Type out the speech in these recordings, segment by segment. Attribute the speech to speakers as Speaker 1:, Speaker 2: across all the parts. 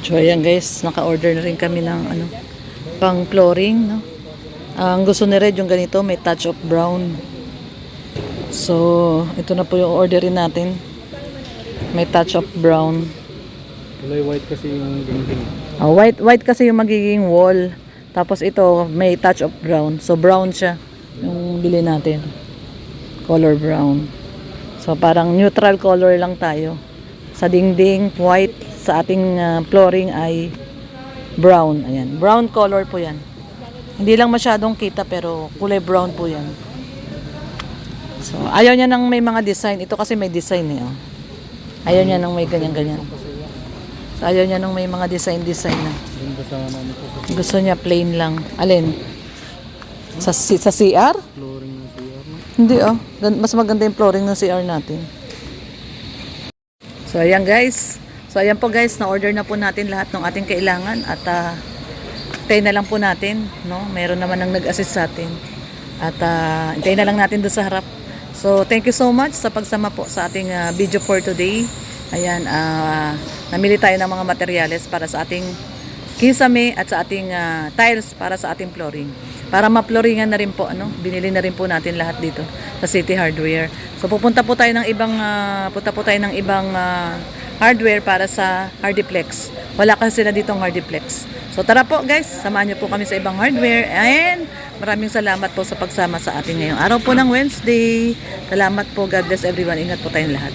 Speaker 1: So ayan guys, naka-order na rin kami ng ano, pang flooring, no? Ang gusto ni Red yung ganito, may touch of brown. So ito na po yung orderin natin. May touch of brown.
Speaker 2: Kulay white kasi yung dingding.
Speaker 1: White kasi yung magiging wall. Tapos ito, may touch of brown. So brown siya yung bili natin. Color brown. So parang neutral color lang tayo. Sa dingding, white. Sa ating flooring ay brown. Ayan. Brown color po yan. Hindi lang masyadong kita pero kulay brown po yan. So ayaw niya ng may mga design. Ito kasi may design eh. Oh. Ayaw niya ng may ganyan-ganyan. So ayaw niya ng may mga design na. Gusto niya plain lang. Alin? Sa CR?
Speaker 2: Flooring ng CR.
Speaker 1: Hindi oh. Mas maganda yung flooring ng CR natin. So ayan guys. So ayan po guys, na-order na po natin lahat ng ating kailangan at hintayin na lang po natin, no? Meron naman ang nag-assist sa atin. At hintayin na lang natin doon sa harap. So thank you so much sa pagsama po sa ating video for today. Ayan, namili tayo ng mga materyales para sa ating kisame at sa ating tiles para sa ating flooring. Para ma-flooringan na rin po, ano? Binili na rin po natin lahat dito sa City Hardware. So pupunta po tayo ng ibang hardware para sa Hardiplex. Wala kasi sila ditong Hardiplex. So tara po guys, samahan niyo po kami sa ibang hardware and maraming salamat po sa pagsama sa atin ngayong araw po ng Wednesday. Salamat po, God bless everyone. Ingat po tayong lahat.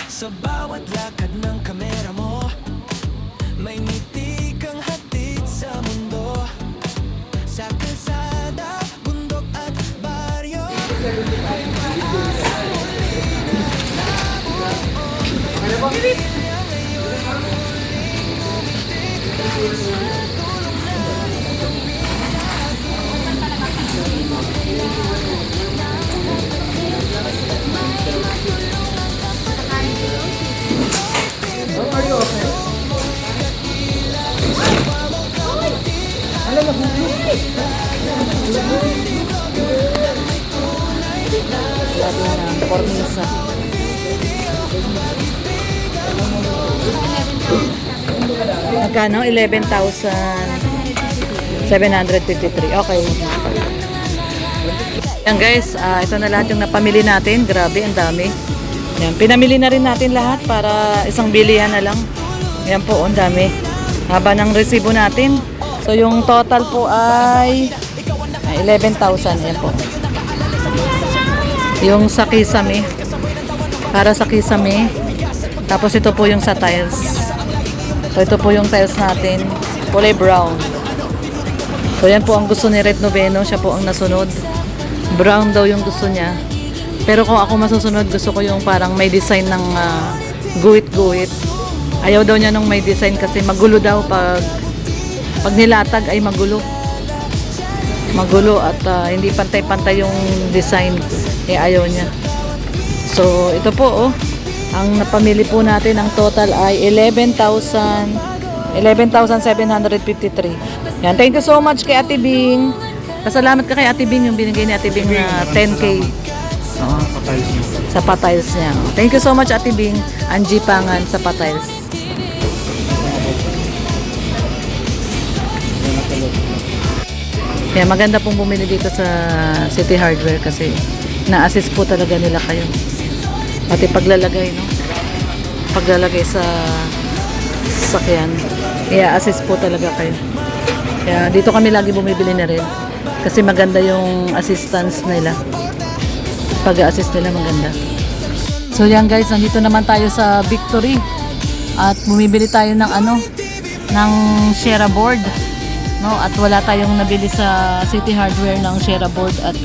Speaker 3: Sa bawat lakad ng kamera mo, may ngiti kang hatid sa mundo. Sa kalsada, bundok at baryo.
Speaker 1: Cornisa. Magkano? 11,753. Okay. Yan guys, ito na lahat yung napamili natin. Grabe, ang dami. Yan, pinamili na rin natin lahat para isang bilihan na lang. Yan po, ang dami. Haba ng resibo natin. So yung total po ay 11,000. Yan po. Yung sa kisame. Para sa kisame. Tapos ito po yung sa tiles. So ito po yung tiles natin. Kulay brown. So yan po ang gusto ni Red Noveno. Siya po ang nasunod. Brown daw yung gusto niya. Pero kung ako masusunod, gusto ko yung parang may design ng guhit-guhit. Ayaw daw niya nung may design kasi magulo daw pag nilatag ay magulo. Magulo at hindi pantay-pantay yung design. Ayaw niya. So ito po ang napamili po natin, ang total ay 11,753. Yan, thank you so much kay Ate Bing. Pasalamat ka kay Ate Bing yung binigay ni Ate Bing na 10K sa patiles niya. Thank you so much Ate Bing. Angie Pangan sa patiles. Kaya maganda pong bumili dito sa City Hardware kasi na-assist po talaga nila kayo. Pati paglalagay, no? Paglalagay sa sasakyan. Kaya assist po talaga kayo. Kaya dito kami lagi bumibili na rin. Kasi maganda yung assistance nila. Pag-assist nila maganda. So yan guys, nandito naman tayo sa Victory. At bumibili tayo ng ng Shera board. No? At wala tayong nabili sa City Hardware ng Shera board at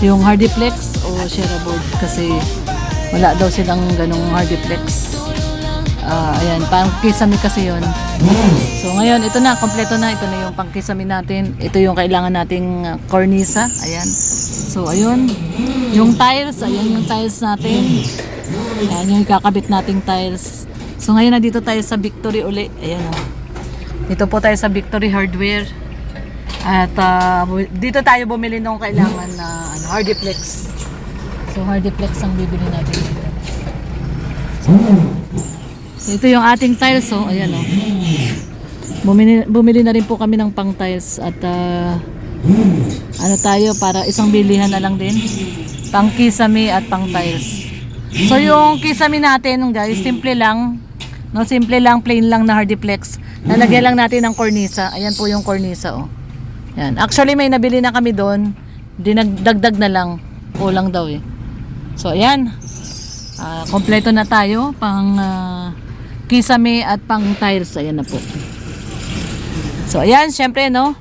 Speaker 1: yung Hardiplex o Shera board kasi wala daw silang ganung Hardiplex. Ayan, pang kisame kasi yun. So ngayon, ito na, kompleto na. Ito na yung pang kisame natin. Ito yung kailangan nating cornisa. Ayan. So ayun, yung tiles. Ayan yung tiles natin. Ayan yung kakabit nating tiles. So ngayon, nandito tayo sa Victory uli. Ayan o. Dito po tayo sa Victory Hardware. At dito tayo bumili nung kailangan na Hardiplex. So Hardiplex ang bibili natin dito. So ito yung ating tiles, oh. Ayan, oh. Bumili na rin po kami ng pang tiles at ano tayo para isang bilihan na lang din. Pang kisame at pang tiles. So yung kisame natin, guys, simple lang. No, simple lang, plain lang na Hardiplex. Lalagyan lang natin ng cornisa. Ayan po yung cornisa, oh. Yan. Actually may nabili na kami doon. Dinagdagdag na lang. Kulang daw eh. So ayan. Kompleto na tayo pang kisame at pang tiles. Ayan na po. So ayan, syempre no.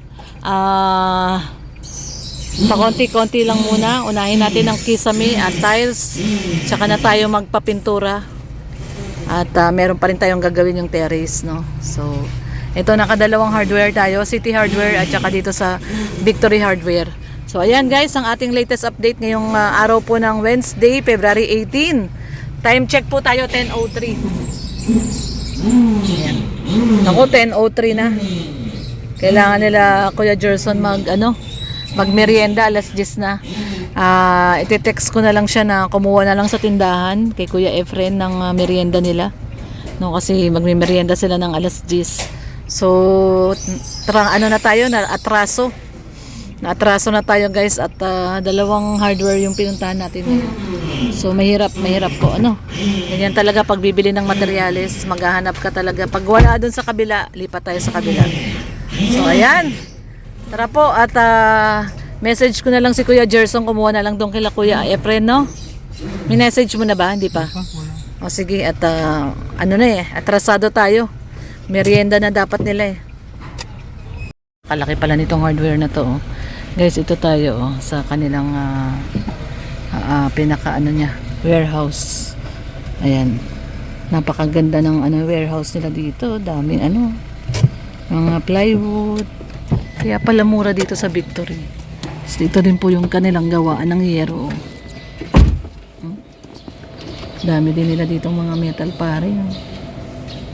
Speaker 1: Pakonti-konti lang muna. Unahin natin ang kisame at tiles. Tsaka na tayo magpapintura. At meron pa rin tayong gagawin yung terrace, no. So ito, nakadalawang hardware tayo, City Hardware at saka dito sa Victory Hardware. So ayan guys, ang ating latest update ngayong araw po ng Wednesday, February 18. Time check po tayo, 10:03. Ayan. Naku, 10:03 na. Kailangan nila Kuya Gerson magmerienda, alas 10 na. Iti-text ko na lang siya na kumuha na lang sa tindahan kay Kuya Efren ng merienda nila. No, kasi magmimerienda sila ng alas 10. So, na tayo, atraso na tayo guys at dalawang hardware yung pinuntahan natin. So, mahirap po, ganyan talaga pag bibili ng materyales, maghahanap ka talaga. Pag wala dun sa kabila, lipat tayo sa kabila. So, ayan. Tara po at message ko na lang si Kuya Gerson, kumuha na lang doon kila Kuya Efren, no? May message mo na ba? Hindi pa? O sige, at atrasado tayo. Merienda na dapat nila eh. Kalaki pala nitong hardware na to, oh. Guys, ito tayo, oh, sa kanilang warehouse. Ayan. Napakaganda ng warehouse nila dito. Daming mga plywood. Kaya pala mura dito sa Victory. Dito din po yung kanilang gawaan ng yero. Dami din nila dito mga metal paring.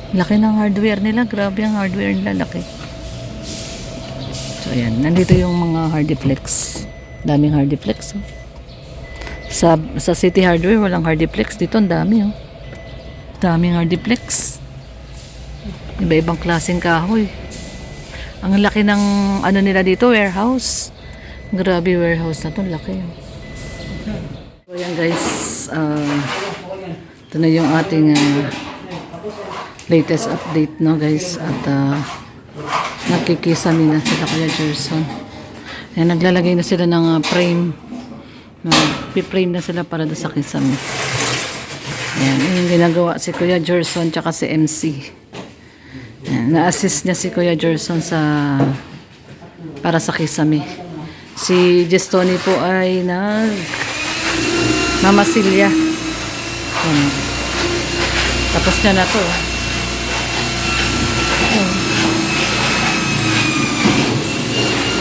Speaker 1: Laki ng hardware nila. Grabe ang hardware nila. Laki. So ayan. Nandito yung mga Hardiplex. Daming Hardiplex. Oh. Sa City Hardware walang Hardiplex. Dito ang dami. Oh. Daming Hardiplex. Iba-ibang klaseng kahoy. Ang laki ng nila dito. Warehouse. Grabe warehouse na to. Laki. Oh. So ayan guys. Ito na yung ating latest update, no guys, at nakikisami na sila Kuya Gerson. Ayan, naglalagay na sila ng frame, piprame na sila para sa kisame. Ayan, yung ginagawa si Kuya Gerson tsaka si MC. Ayan, na-assist niya si Kuya Gerson para sa kisame. Si Gestoni po ay mamasilya. Ayan. Tapos niya na to.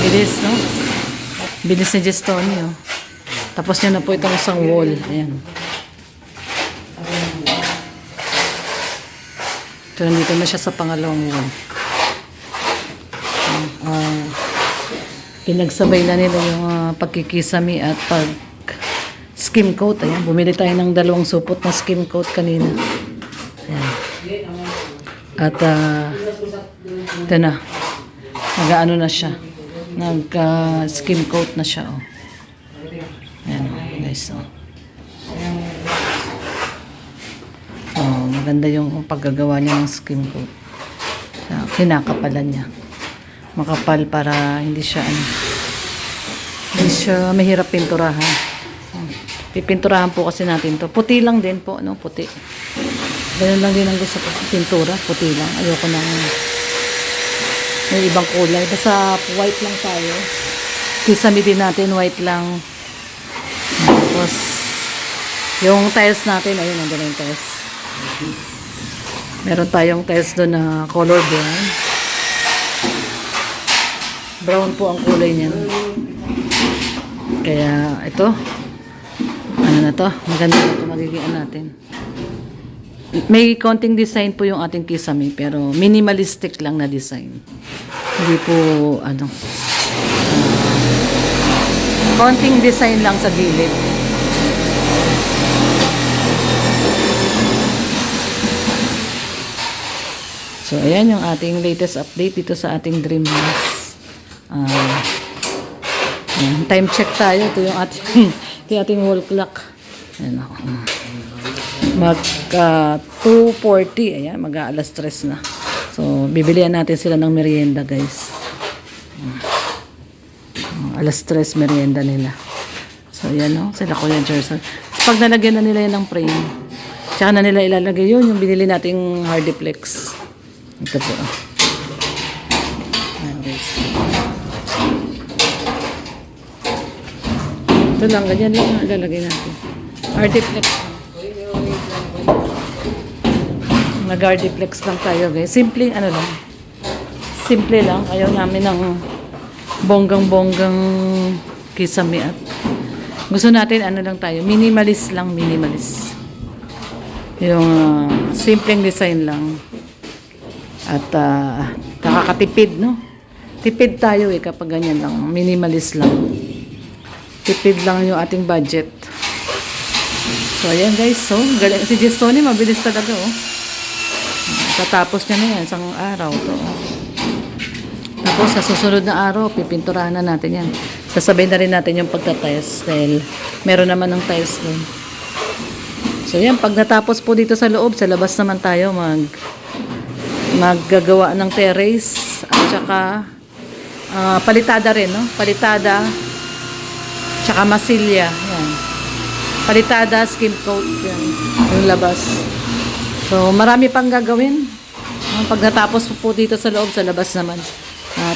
Speaker 1: Bilis, no? Bilis ni Gestoni, oh. Tapos niya na po itong isang wall. Ayan. Ito, nandito na siya sa pangalawang wall. Pinagsabay na nila yung pagkikisami at skim coat. Ayan, bumili tayo ng 2 supot na skim coat kanina. Ayan. At ito na. Nag-ano na siya. Nag-skim coat na siya. Oh. Ayan, guys. Oh. Maganda yung paggagawa niya ng skim coat. Kinakapalan niya. Makapal para hindi siya mahirap pinturahan. Pipinturahan po kasi natin to. Puti lang din po, puti. Ganun lang din ang gusto ko. Pintura, puti lang. Ayoko nang may ibang kulay. Basta white lang tayo. Kisame din natin, white lang. Tapos, yung tiles natin, ayun, nandun yung tiles. Meron tayong tiles doon na color brown. Brown po ang kulay niyan. Kaya, ito. Na to? Maganda ito magiging natin. May konting design po yung ating kisame, pero minimalistic lang na design. Hindi po, Konting design lang sa gilid. So, ayan yung ating latest update dito sa ating dream house. Time check tayo. Ito yung ating, ito yung ating wall clock. Ayan ako. Mag 2:40. Ayan, mag-aalas 3 na. So, bibilihan natin sila ng merienda, guys. Alas 3 merienda nila. So, ayan o. Sila Kuya Jerson. Pag nalagyan na nila yan ng frame, tsaka na nila ilalagay yun, yung binili nating Hardiplex. Ito po. Ayan, guys. Ito lang, ganyan lang ilalagay natin. Hardiplex. Nag-Hardiplex lang tayo, guys. Simple, ano lang. Simple lang. Ayaw namin ng bonggang-bonggang kisame at gusto natin ano lang tayo, minimalist lang, minimalist. Yung simpleng design lang. At nakakatipid, no? Tipid tayo kapag ganyan lang, minimalist lang. Tipid lang yung ating budget. So ayan guys, so galing si Gestoni, mabilis talaga oh. Tatapos niya na yan isang araw to. Tapos sa susunod na araw, pipinturahan na natin yan. Sasabihin na rin natin yung pagta-tiles dahil meron naman ng tiles doon. So yan, pag natapos po dito sa loob, sa labas naman tayo maggagawa ng terrace at saka palitada rin, no? Palitada tsaka masilya. Yan. Palitada, skim coat, yan. Yung labas. So marami pang gagawin. Pag natapos po dito sa loob, sa labas naman.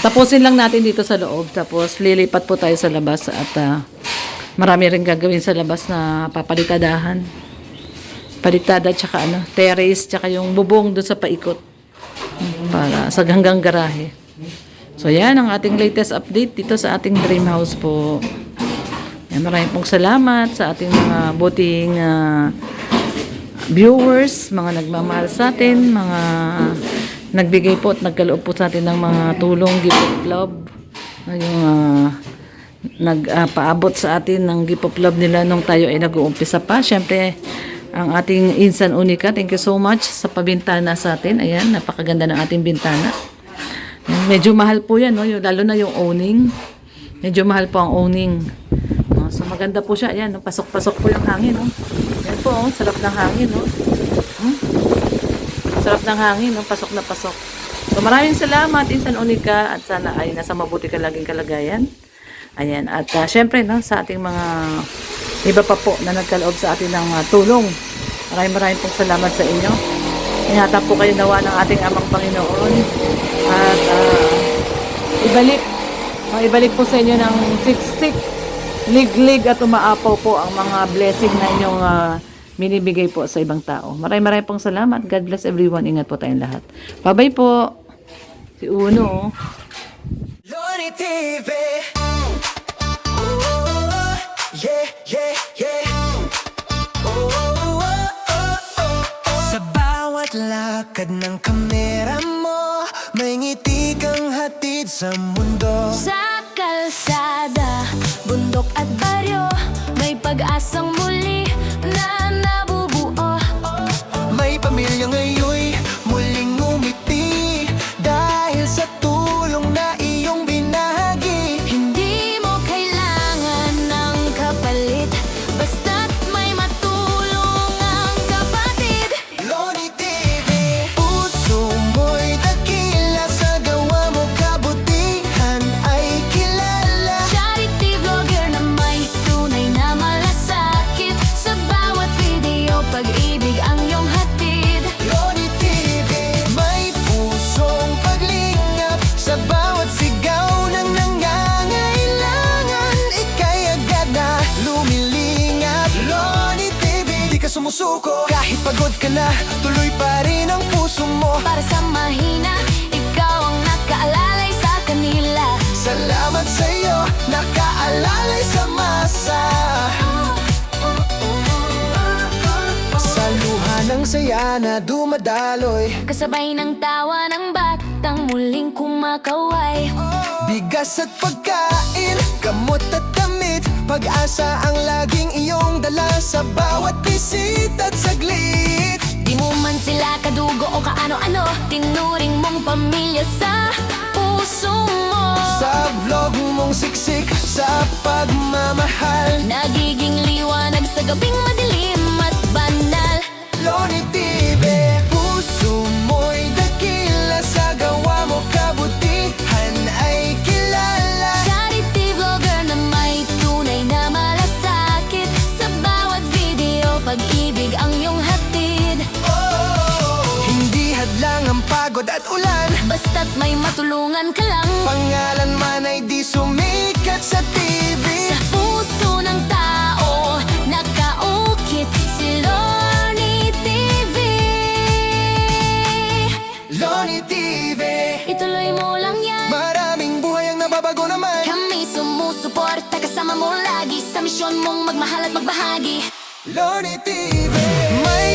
Speaker 1: Tapusin lang natin dito sa loob. Tapos lilipat po tayo sa labas. At marami rin gagawin sa labas na papalitadahan. Palitada tsaka terrace tsaka yung bubong doon sa paikot. Para sa hanggang garahe. So yan ang ating latest update dito sa ating dream house po. Yan, maraming pong salamat sa ating mga buting viewers, mga nagmamahal sa atin, mga nagbigay po at nagkaloob po sa atin ng mga tulong, gift of love. Yung nagpaabot sa atin ng gift of love nila nung tayo ay nag-uumpisa pa. Siyempre, ang ating Insan Unica, thank you so much sa pabintana sa atin. Ayan, napakaganda ng ating bintana. Medyo mahal po yan, no? Lalo na yung owning. Medyo mahal po ang owning. So, maganda po siya. Ayan, no? Pasok-pasok po yung hangin. No? Ayan po, oh, sarap ng hangin. No? Sarap ng hangin, no? Pasok na pasok. So, maraming salamat, Insan Unica, at sana ay nasa mabuti ka laging kalagayan. Ayan, at syempre, no, sa ating mga iba pa po na nagkaloob sa atin ng tulong. Maraming pong salamat sa inyo. Ingatan po kayo nawa ng ating amang Panginoon. At ibalik po sa inyo ng siksik, liglig at umaapaw po ang mga blessing na inyong minibigay po sa ibang tao. Maraming pong salamat. God bless everyone. Ingat po tayong lahat. Bye-bye po. Si Uno.
Speaker 3: Loni TV. Oh, yeah, yeah, yeah. Oh, sa bawat lakad ng kamera mo, may ngiti kang hatid sa mundo.
Speaker 4: Sa kalsada, bundok at baryo, may pag-asang muli na nabubuo.
Speaker 3: May pamilya ngayon muling ngumiti dahil sa tulong na iyong binahagi.
Speaker 4: Hindi mo kailangan ng kapalit, basta't may matulong ang kapatid.
Speaker 3: Loni TV, puso mo'y dakila, sa gawa mo kabutihan ay kilala.
Speaker 4: Charity vlogger na may tunay na malasakit, sa bawat video pag-ibig ang iyong hatid.
Speaker 3: Loni TV, may pusong paglingap, sa bawat sigaw ng nangangailangan, ika'y agad na lumilingap. Loni TV, di ka sumusuko, kahit pagod ka na, tuloy pa rin ang puso mo.
Speaker 4: Para sa mahina, ikaw ang nakaalalay sa kanila.
Speaker 3: Salamat sa'yo, nakaalalay sa masa. Sa luha ng saya na dumadaloy,
Speaker 4: Kasabay ng tawa ng bat batang muling kumakaway.
Speaker 3: Bigas at pagkain, gamot at damit, pag-asa ang laging iyong dala sa bawat bisita at saglit.
Speaker 4: Di mo man sila kadugo o kaano-ano, tinuring mong pamilya sa puso mo.
Speaker 3: Sa vlog mong siksik, sa pagmamahal,
Speaker 4: Nagiging liwanag sa gabing madilim at banal.
Speaker 3: Loni TV, puso mo'y dakila, sa gawa mo kabutihan ay kilala.
Speaker 4: Charity vlogger na may tunay na malasakit, sa bawat video pag-ibig ang iyong hatid.
Speaker 3: Hindi hadlang ang pagod at ulan,
Speaker 4: Basta't may matulungan ka lang,
Speaker 3: pangalan man ay di sumikat sa TV.
Speaker 4: sa puso ng tao nakaukit si Loni TV.
Speaker 3: Loni TV,
Speaker 4: Ituloy mo lang yan,
Speaker 3: maraming buhay ang nababago naman.
Speaker 4: kami sumusuporta, kasama mo lagi sa misyon mong magmahal at magbahagi.
Speaker 3: Loni TV, may